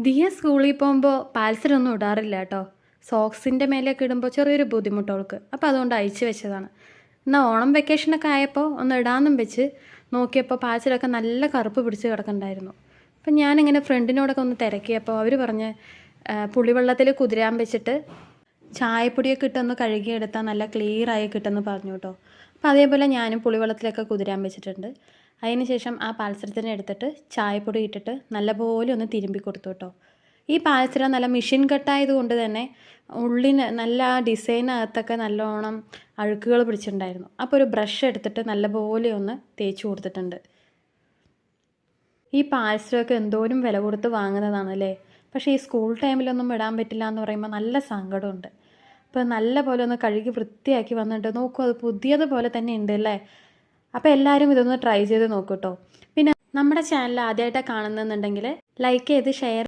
ദിയ സ്കൂളിൽ പോകുമ്പോൾ പാൽസരൊന്നും ഇടാറില്ല കേട്ടോ. സോക്സിൻ്റെ മേലെയൊക്കെ ഇടുമ്പോൾ ചെറിയൊരു ബുദ്ധിമുട്ട് അവൾക്ക്. അപ്പോൾ അതുകൊണ്ട് അയച്ചു വെച്ചതാണ്. എന്നാൽ ഓണം വെക്കേഷനൊക്കെ ആയപ്പോൾ ഒന്ന് ഇടാമെന്നും വെച്ച് നോക്കിയപ്പോൾ പാൽസരമൊക്കെ നല്ല കറുപ്പ് പിടിച്ച് കിടക്കണ്ടായിരുന്നു. അപ്പം ഞാനിങ്ങനെ ഫ്രണ്ടിനോടൊക്കെ ഒന്ന് തിരക്കിയപ്പോൾ അവർ പറഞ്ഞ് പുളിവെള്ളത്തിൽ കുതിരാൻ വെച്ചിട്ട് ചായപ്പൊടിയൊക്കെ ഇട്ടൊന്ന് കഴുകിയെടുത്താൽ നല്ല ക്ലിയറായി കിട്ടുമെന്ന് പറഞ്ഞു കേട്ടോ. അപ്പോൾ അതേപോലെ ഞാനും പുളിവെള്ളത്തിലൊക്കെ കുതിരാൻ വെച്ചിട്ടുണ്ട്. അതിന് ശേഷം ആ പാൽസരത്തിനെ എടുത്തിട്ട് ചായപ്പൊടി ഇട്ടിട്ട് നല്ലപോലെ ഒന്ന് തിരുമ്പി കൊടുത്തു കേട്ടോ. ഈ പാൽസരം നല്ല മെഷീൻ കട്ടായത് കൊണ്ട് തന്നെ ഉള്ളിന് നല്ല ആ ഡിസൈനകത്തൊക്കെ നല്ലോണം അഴുക്കുകൾ പിടിച്ചിട്ടുണ്ടായിരുന്നു. അപ്പോൾ ഒരു ബ്രഷ് എടുത്തിട്ട് നല്ലപോലെ ഒന്ന് തേച്ച് കൊടുത്തിട്ടുണ്ട്. ഈ പാൽസരമൊക്കെ എന്തോരം വില കൊടുത്ത് വാങ്ങുന്നതാണല്ലേ. പക്ഷേ ഈ സ്കൂൾ ടൈമിലൊന്നും ഇടാൻ പറ്റില്ല എന്ന് പറയുമ്പോൾ നല്ല സങ്കടമുണ്ട്. അപ്പോൾ നല്ല പോലെ ഒന്ന് കഴുകി വൃത്തിയാക്കി വന്നിട്ട് നോക്കൂ, അത് പുതിയതുപോലെ തന്നെ ഉണ്ട് അല്ലേ. അപ്പോൾ എല്ലാവരും ഇതൊന്ന് ട്രൈ ചെയ്ത് നോക്കൂ കേട്ടോ. പിന്നെ നമ്മുടെ ചാനൽ ആദ്യമായിട്ടാണ് കാണുന്നുണ്ടെങ്കിൽ ലൈക്ക് ചെയ്ത് ഷെയർ